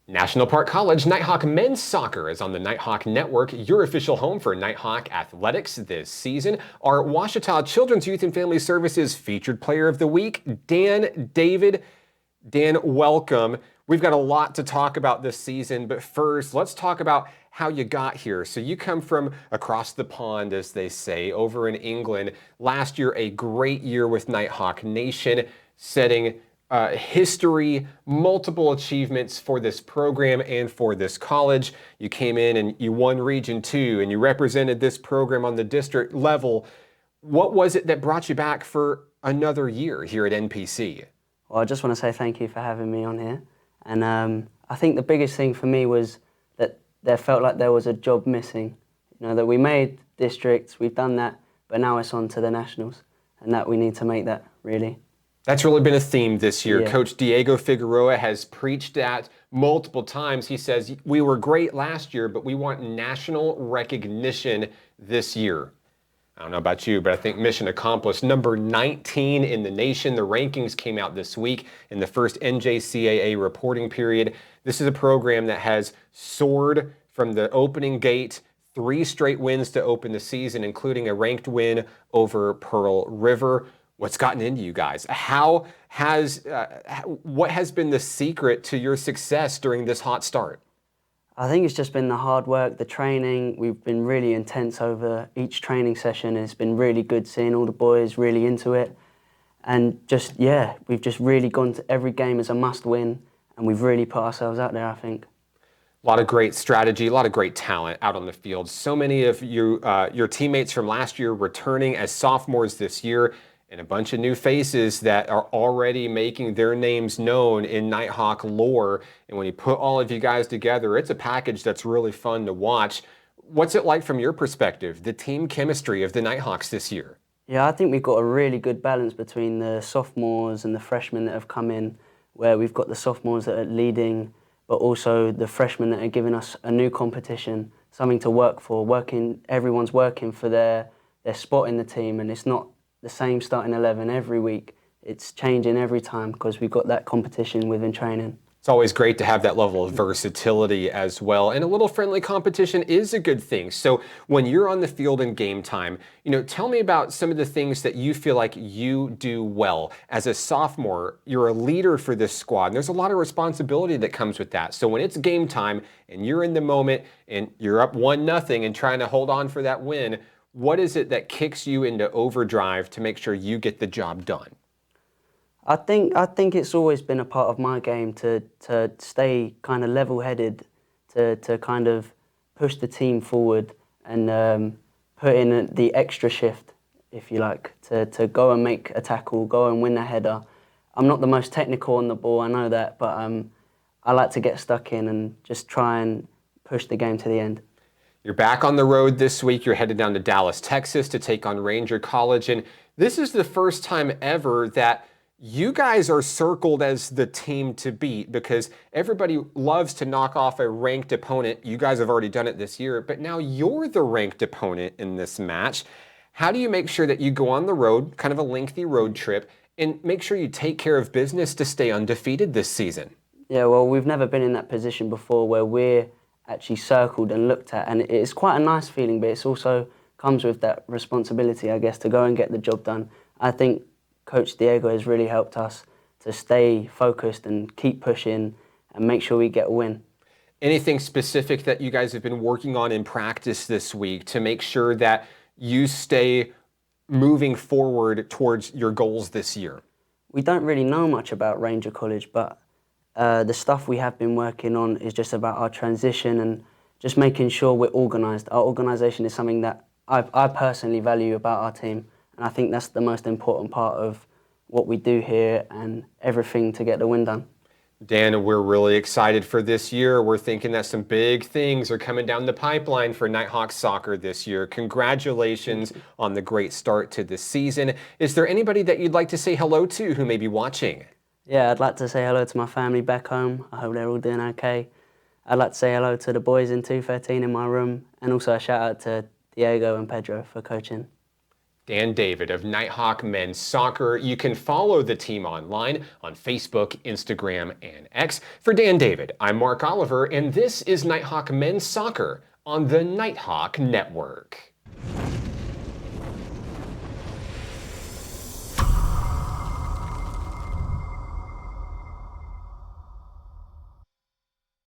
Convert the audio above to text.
National Park College Nighthawk men's soccer is on the Nighthawk Network, your official home for Nighthawk athletics this season. Our Ouachita Children's Youth and Family Services featured player of the week, Dan David. Dan, welcome. We've got a lot to talk about this season, but first, let's talk about how you got here. So you come from across the pond, as they say, over in England. Last year, a great year with Nighthawk Nation, setting history, multiple achievements for this program and for this college. You came in and you won Region 2 and you represented this program on the district level. What was it that brought you back for another year here at NPC? Well, I just want to say thank you for having me on here. And I think the biggest thing for me was that there felt like there was a job missing. You know, that we made districts, we've done that, but now it's on to the nationals, and that we need to make that, really. That's really been a theme this year. Yeah. Coach Diego Figueroa has preached that multiple times. He says, we were great last year, but we want national recognition this year. I don't know about you, but I think mission accomplished. Number 19 in the nation. The rankings came out this week in the first NJCAA reporting period. This is a program that has soared from the opening gate, 3 straight wins to open the season, including a ranked win over Pearl River. What's gotten into you guys? What has been the secret to your success during this hot start? I think it's just been the hard work, the training. We've been really intense over each training session. It's been really good seeing all the boys really into it. And just, yeah, we've just really gone to every game as a must win, and we've really put ourselves out there, I think. A lot of great strategy, a lot of great talent out on the field. So many of you, your teammates from last year returning as sophomores this year, and a bunch of new faces that are already making their names known in Nighthawk lore. And when you put all of you guys together, it's a package that's really fun to watch. What's it like from your perspective, the team chemistry of the Nighthawks this year? Yeah, I think we've got a really good balance between the sophomores and the freshmen that have come in, where we've got the sophomores that are leading, but also the freshmen that are giving us a new competition, something to work for. Everyone's working for their spot in the team, and it's not the same starting 11 every week. It's changing every time because we've got that competition within training. It's always great to have that level of versatility as well, and a little friendly competition is a good thing. So when you're on the field in game time, tell me about some of the things that you feel like you do well. As a sophomore, you're a leader for this squad, and there's a lot of responsibility that comes with that. So when it's game time and you're in the moment and you're up 1-0 and trying to hold on for that win, what is it that kicks you into overdrive to make sure you get the job done? I think it's always been a part of my game to stay kind of level-headed, to kind of push the team forward and put in the extra shift, if you like, to go and make a tackle, go and win a header. I'm not the most technical on the ball, I know that, but I like to get stuck in and just try and push the game to the end. You're back on the road this week. You're headed down to Dallas, Texas to take on Ranger College. And this is the first time ever that you guys are circled as the team to beat, because everybody loves to knock off a ranked opponent. You guys have already done it this year, but now you're the ranked opponent in this match. How do you make sure that you go on the road, kind of a lengthy road trip, and make sure you take care of business to stay undefeated this season? Yeah, well, we've never been in that position before where we're actually circled and looked at, and it's quite a nice feeling, but it also comes with that responsibility, I guess, to go and get the job done. I think Coach Diego has really helped us to stay focused and keep pushing and make sure we get a win. Anything specific that you guys have been working on in practice this week to make sure that you stay moving forward towards your goals this year? We don't really know much about Ranger College, but the stuff we have been working on is just about our transition and just making sure we're organised. Our organisation is something that I personally value about our team, and I think that's the most important part of what we do here and everything to get the win done. Dan, we're really excited for this year. We're thinking that some big things are coming down the pipeline for Nighthawk soccer this year. Congratulations on the great start to the season. Is there anybody that you'd like to say hello to who may be watching? Yeah, I'd like to say hello to my family back home. I hope they're all doing okay. I'd like to say hello to the boys in 213 in my room, and also a shout out to Diego and Pedro for coaching. Dan David of Nighthawk Men's Soccer. You can follow the team online on Facebook, Instagram, and X. For Dan David, I'm Mark Oliver, and this is Nighthawk Men's Soccer on the Nighthawk Network.